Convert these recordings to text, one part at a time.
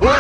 Hello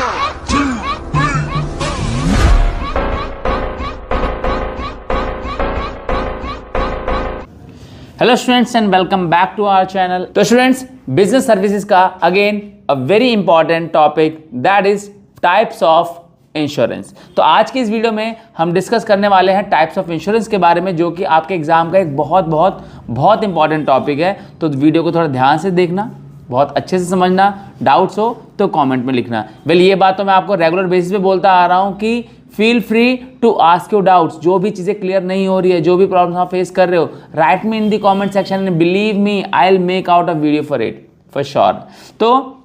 students and welcome back to our channel. तो students, business services का again a very important topic that is types of insurance. तो आज की इस video में हम डिस्कस करने वाले हैं टाइप्स ऑफ इंश्योरेंस के बारे में, जो कि आपके एग्जाम का एक बहुत बहुत बहुत इंपॉर्टेंट टॉपिक है। तो वीडियो को थोड़ा ध्यान से देखना, बहुत अच्छे से समझना, डाउट्स हो तो कमेंट में लिखना। वेल, ये बात तो मैं आपको रेगुलर बेसिस पे बोलता आ रहा हूँ कि feel free to ask your doubts. जो भी चीज़ें क्लियर नहीं हो रही है, जो भी प्रॉब्लम आप फेस कर रहे हो, right me in the comment section and believe me, I will make out a video for it for sure. तो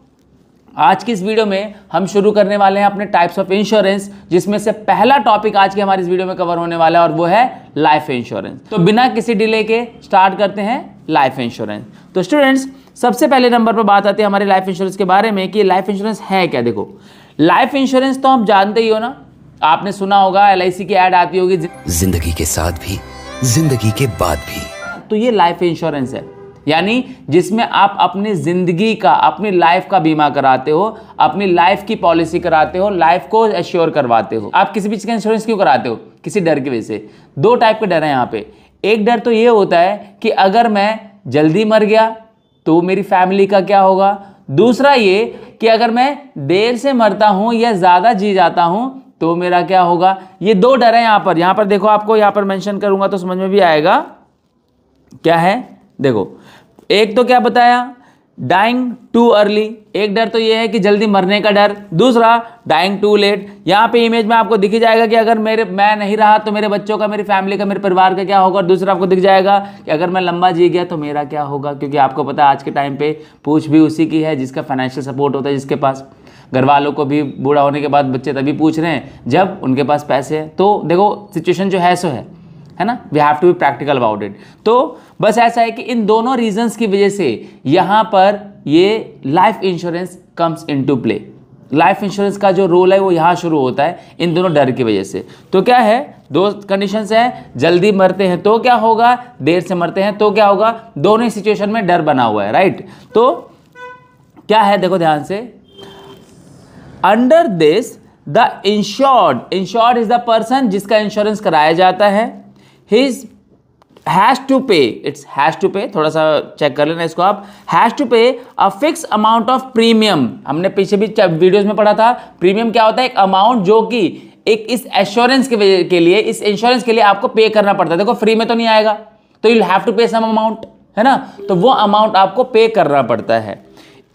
आज की इस वीडियो में हम शुरू करने वाले हैं अपने टाइप्स ऑफ इंश्योरेंस, जिसमें से पहला टॉपिक आज के हमारे इस वीडियो में कवर होने वाला है और वो है लाइफ इंश्योरेंस। तो बिना किसी डिले के स्टार्ट करते हैं लाइफ इंश्योरेंस। तो स्टूडेंट्स, सबसे पहले नंबर पर बात आती है हमारे लाइफ इंश्योरेंस के बारे में कि लाइफ इंश्योरेंस है क्या। देखो, लाइफ इंश्योरेंस तो आप जानते ही हो ना, आपने सुना होगा, LIC की ऐड आती होगी, जिंदगी के साथ भी जिंदगी के बाद भी। तो ये लाइफ इंश्योरेंस है, यानी जिसमें आप अपनी जिंदगी का, अपनी लाइफ का बीमा कराते हो, अपनी लाइफ की पॉलिसी कराते हो, लाइफ को एश्योर करवाते हो। आप किसी भी चीज का इंश्योरेंस क्यों कराते हो? किसी डर की वजह से। दो टाइप के डर हैं यहाँ पे। एक डर तो ये होता है कि अगर मैं जल्दी मर गया तो मेरी फैमिली का क्या होगा। दूसरा ये कि अगर मैं देर से मरता हूं या ज्यादा जी जाता हूं तो मेरा क्या होगा। ये दो डर है यहाँ पर देखो, आपको यहाँ पर मेंशन करूंगा तो समझ में भी आएगा क्या है। देखो, एक तो क्या बताया, डाइंग टू अर्ली। एक डर तो ये है कि जल्दी मरने का डर। दूसरा डाइंग टू लेट। यहाँ पे इमेज में आपको दिख जाएगा कि अगर मैं नहीं रहा तो मेरे बच्चों का, मेरी फैमिली का, मेरे परिवार का क्या होगा। और दूसरा आपको दिख जाएगा कि अगर मैं लंबा जी गया तो मेरा क्या होगा। क्योंकि आपको पता है आज के टाइम पे पूछ भी उसी की है जिसका फाइनेंशियल सपोर्ट होता है, जिसके पास। घर वालों को भी बूढ़ा होने के बाद बच्चे तभी पूछ रहे हैं जब उनके पास पैसे हैं। तो देखो, सिचुएशन जो है सो है ना, we have to be practical about it. तो बस ऐसा है कि इन दोनों रीजंस की वजह से यहां पर ये life insurance comes into play. Life insurance का जो रोल है वो यहां शुरू होता है इन दोनों डर की वजह से। तो क्या है, दो कंडीशंस हैं, जल्दी मरते हैं तो क्या होगा, देर से मरते हैं तो क्या होगा। दोनों ही सिचुएशन में डर बना हुआ है, राइट। तो क्या है, देखो ध्यान से, under this the insured is the person जिसका इंश्योरेंस कराया जाता है, हिज हैज टू पे, इट्स हैज टू पे, थोड़ा सा चेक कर लेना इसको आप, हैज टू पे a fix amount of premium. हमने पीछे भी वीडियोस में पढ़ा था, प्रीमियम क्या होता है, एक अमाउंट जो कि एक इस एश्योरेंस के लिए, इस इंश्योरेंस के लिए आपको पे करना पड़ता है। देखो, फ्री में तो नहीं आएगा, तो यू हैव टू पे सम अमाउंट, है ना। तो वो अमाउंट आपको पे करना पड़ता है,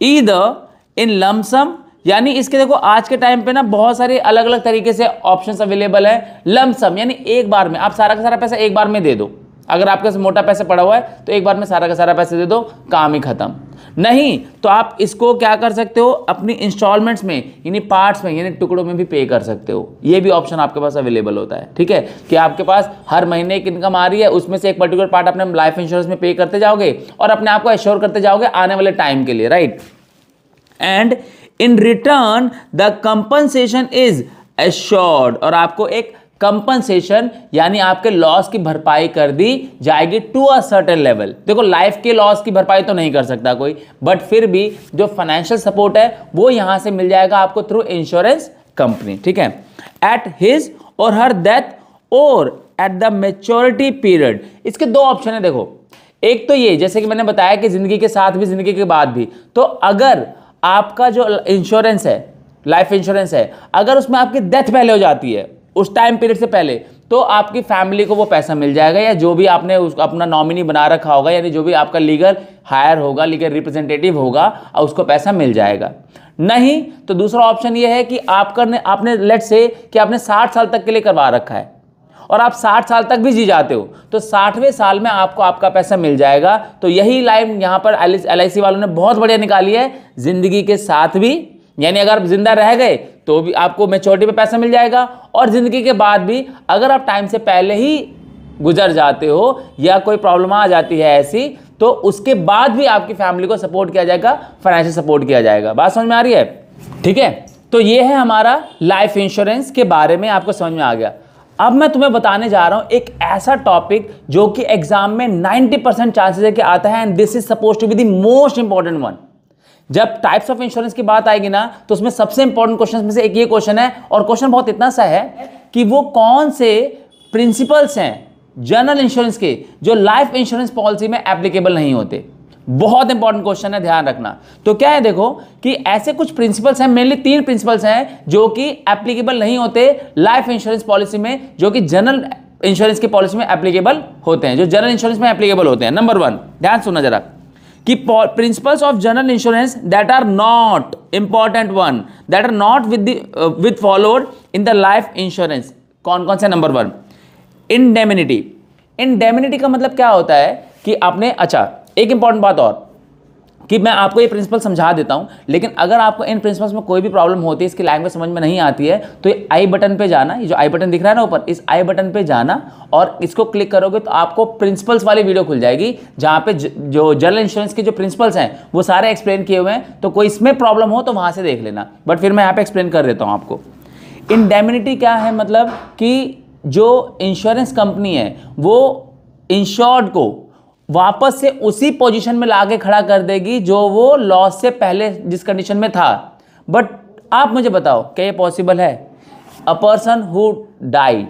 ईदर इन लमसम, यानी इसके देखो आज के टाइम पे ना बहुत सारे अलग अलग तरीके से ऑप्शंस अवेलेबल है। लमसम यानी एक बार में आप सारा का सारा पैसा एक बार में दे दो। अगर आपके पास मोटा पैसा पड़ा हुआ है तो एक बार में सारा का सारा पैसा दे दो, काम ही खत्म। नहीं तो आप इसको क्या कर सकते हो, अपनी इंस्टॉलमेंट्स में, यानी पार्ट्स में, यानी टुकड़ों में भी पे कर सकते हो। ये भी ऑप्शन आपके पास अवेलेबल होता है, ठीक है। कि आपके पास हर महीने एक इनकम आ रही है, उसमें से एक पर्टिकुलर पार्ट अपने लाइफ इंश्योरेंस में पे करते जाओगे और अपने आप को एश्योर करते जाओगे आने वाले टाइम के लिए, right. And in return the compensation is assured, और आपको एक कंपनसेशन यानी आपके लॉस की भरपाई कर दी जाएगी टू अ सर्टेन लेवल। देखो, लाइफ के लॉस की भरपाई तो नहीं कर सकता कोई, बट फिर भी जो फाइनेंशियल सपोर्ट है वो यहां से मिल जाएगा आपको थ्रू इंश्योरेंस कंपनी, ठीक है। एट हिज और हर डेथ और एट द मैच्योरिटी पीरियड। इसके दो ऑप्शन है, देखो, एक तो ये जैसे कि मैंने बताया कि जिंदगी के साथ भी जिंदगी के बाद भी। तो अगर आपका जो इंश्योरेंस है, लाइफ इंश्योरेंस है, अगर उसमें आपकी डेथ पहले हो जाती है, उस टाइम पीरियड से पहले, तो आपकी फैमिली को वो पैसा मिल जाएगा, या जो भी आपने अपना नॉमिनी बना रखा होगा, यानी जो भी आपका लीगल हायर होगा, लीगल रिप्रेजेंटेटिव होगा, और उसको पैसा मिल जाएगा। नहीं तो दूसरा ऑप्शन ये है कि आपने लेट से कि आपने 60 साल तक के लिए करवा रखा है और आप 60 साल तक भी जी जाते हो, तो 60वें साल में आपको आपका पैसा मिल जाएगा। तो यही लाइन यहां पर LIC वालों ने बहुत बढ़िया निकाली है, जिंदगी के साथ भी, यानी अगर आप जिंदा रह गए तो भी आपको मैच्योरिटी पे पैसा मिल जाएगा, और जिंदगी के बाद भी अगर आप टाइम से पहले ही गुजर जाते हो या कोई प्रॉब्लम आ जाती है ऐसी, तो उसके बाद भी आपकी फैमिली को सपोर्ट किया जाएगा, फाइनेंशियल सपोर्ट किया जाएगा। बात समझ में आ रही है, ठीक है। तो ये है हमारा लाइफ इंश्योरेंस के बारे में, आपको समझ में आ गया। अब मैं तुम्हें बताने जा रहा हूं एक ऐसा टॉपिक जो कि एग्जाम में 90% चांसेस है कि आता है, and this is suppose to be the most important one. जब टाइप्स ऑफ इंश्योरेंस की बात आएगी ना, तो उसमें सबसे इंपॉर्टेंट क्वेश्चन में से एक ये क्वेश्चन है, और क्वेश्चन बहुत इतना सा है कि वो कौन से प्रिंसिपल्स हैं जनरल इंश्योरेंस के जो लाइफ इंश्योरेंस पॉलिसी में एप्लीकेबल नहीं होते। बहुत इंपॉर्टेंट क्वेश्चन है, ध्यान रखना। तो क्या है, देखो कि ऐसे कुछ प्रिंसिपल्स हैं, मेनली 3 प्रिंसिपल्स हैं जो कि एप्लीकेबल नहीं होते लाइफ इंश्योरेंस पॉलिसी में, जो कि जनरल इंश्योरेंस की पॉलिसी में एप्लीकेबल होते हैं, जो जनरल इंश्योरेंस में एप्लीकेबल होते हैं। नंबर 1, ध्यान सुनना जरा, कि principles of general insurance that are not, important one, that are not with followed in the life insurance. कौन कौन से? Number 1, indemnity. इंडेमिनिटी का मतलब क्या होता है कि आपने, अच्छा एक इंपॉर्टेंट बात और, कि मैं आपको ये प्रिंसिपल समझा देता हूं, लेकिन अगर आपको इन प्रिंसिपल्स में कोई भी प्रॉब्लम होती है, इसकी लैंग्वेज समझ में नहीं आती है, तो ये आई बटन पे जाना, ये जो आई बटन दिख रहा है ना ऊपर, इस आई बटन पे जाना और इसको क्लिक करोगे तो आपको प्रिंसिपल्स वाली वीडियो खुल जाएगी, जहां पे जो जनरल इंश्योरेंस के जो प्रिंसिपल्स हैं वो सारे एक्सप्लेन किए हुए हैं। तो कोई इसमें प्रॉब्लम हो तो वहां से देख लेना, बट फिर मैं यहाँ पे एक्सप्लेन कर देता हूँ आपको। इंडेमिनिटी क्या है? मतलब कि जो इंश्योरेंस कंपनी है वो इंश्योर्ड को वापस से उसी पोजीशन में लाके खड़ा कर देगी जो वो लॉस से पहले जिस कंडीशन में था। बट आप मुझे बताओ, क्या ये पॉसिबल है? अ पर्सन हु डाइड,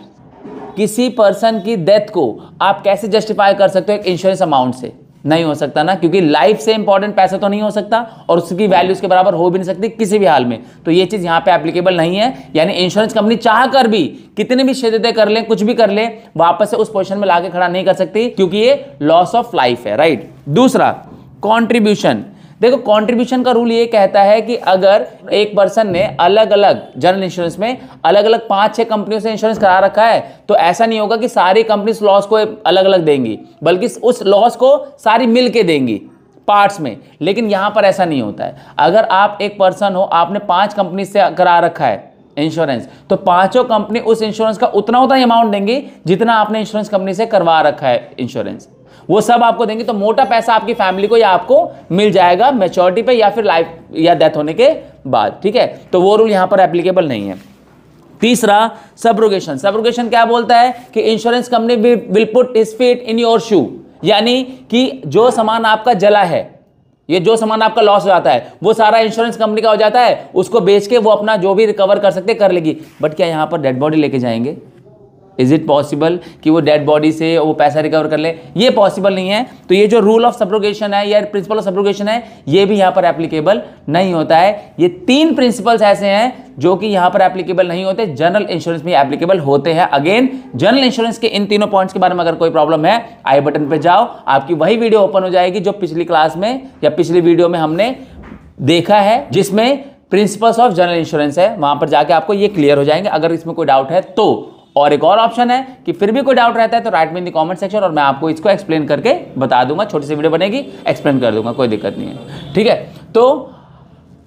किसी पर्सन की डेथ को आप कैसे जस्टिफाई कर सकते हो एक इंश्योरेंस अमाउंट से? नहीं हो सकता ना, क्योंकि लाइफ से इंपॉर्टेंट पैसा तो नहीं हो सकता और उसकी वैल्यू उसके बराबर हो भी नहीं सकती किसी भी हाल में। तो ये चीज यहां पे एप्लीकेबल नहीं है, यानी इंश्योरेंस कंपनी चाह कर भी कितने भी शिद्दतें कर ले, कुछ भी कर ले, वापस से उस पोजीशन में लाके खड़ा नहीं कर सकती, क्योंकि ये लॉस ऑफ लाइफ है, राइट। दूसरा, कॉन्ट्रीब्यूशन। देखो, कंट्रीब्यूशन का रूल ये कहता है कि अगर एक पर्सन ने अलग अलग जनरल इंश्योरेंस में अलग अलग 5-6 कंपनियों से इंश्योरेंस करा रखा है, तो ऐसा नहीं होगा कि सारी कंपनी लॉस को अलग अलग देंगी, बल्कि उस लॉस को सारी मिलके देंगी पार्ट्स में। लेकिन यहां पर ऐसा नहीं होता है। अगर आप एक पर्सन हो, आपने 5 कंपनी से करा रखा है इंश्योरेंस, तो पांचों कंपनी उस इंश्योरेंस का उतना अमाउंट देंगी जितना आपने इंश्योरेंस कंपनी से करवा रखा है इंश्योरेंस, वो सब आपको देंगे। तो मोटा पैसा आपकी फैमिली को या आपको मिल जाएगा मैच्योरिटी पे या फिर लाइफ या डेथ होने के बाद, ठीक है। तो वो रूल यहां पर एप्लीकेबल नहीं है। तीसरा, सब्रोगेशन। सब्रोगेशन क्या बोलता है कि insurance company will put his feet in your shoe, यानी कि जो सामान आपका जला है, ये जो सामान आपका लॉस हो जाता है, वो सारा इंश्योरेंस कंपनी का हो जाता है, उसको बेच के वो अपना जो भी रिकवर कर सकते कर लेगी। बट क्या यहां पर डेड बॉडी लेके जाएंगे? इज इट पॉसिबल कि वो डेड बॉडी से वो पैसा रिकवर कर ले? ये पॉसिबल नहीं है। तो ये जो रूल ऑफ सब्रोगेशन है या प्रिंसिपल ऑफ सब्रोगेशन है, ये भी यहां पर एप्लीकेबल नहीं होता है। ये 3 प्रिंसिपल्स ऐसे हैं जो कि यहां पर एप्लीकेबल नहीं होते, जनरल इंश्योरेंस में एप्लीकेबल होते हैं। अगेन, जनरल इंश्योरेंस के इन तीनों पॉइंट्स के बारे में अगर कोई प्रॉब्लम है, आई बटन पे जाओ, आपकी वही वीडियो ओपन हो जाएगी जो पिछली क्लास में या पिछली वीडियो में हमने देखा है, जिसमें प्रिंसिपल्स ऑफ जनरल इंश्योरेंस है। वहां पर जाके आपको ये क्लियर हो जाएंगे अगर इसमें कोई डाउट है तो। और एक और ऑप्शन है कि फिर भी कोई डाउट रहता है तो राइट में इन द कमेंट सेक्शन, और मैं आपको इसको एक्सप्लेन करके बता दूंगा। छोटी सी वीडियो बनेगी, एक्सप्लेन कर दूंगा, कोई दिक्कत नहीं है, ठीक है। तो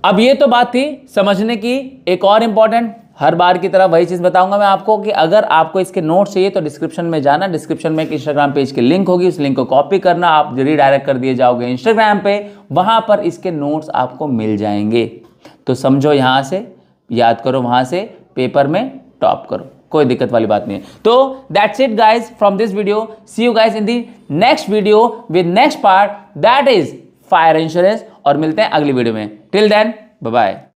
अब ये तो बात थी समझने की। एक और इंपॉर्टेंट, हर बार की तरह वही चीज बताऊंगा मैं आपको कि अगर आपको इसके नोट्स चाहिए तो डिस्क्रिप्शन में जाना, डिस्क्रिप्शन में एक इंस्टाग्राम पेज की लिंक होगी, उस लिंक को कॉपी करना, आप रीडायरेक्ट कर दिए जाओगे इंस्टाग्राम पे, वहां पर इसके नोट्स आपको मिल जाएंगे। तो समझो, यहां से याद करो, वहां से पेपर में टॉप करो, कोई दिक्कत वाली बात नहीं है। तो that's it guys from this video. See you guys in the next video with next part, that is fire insurance, और मिलते हैं अगली वीडियो में। Till then, bye bye.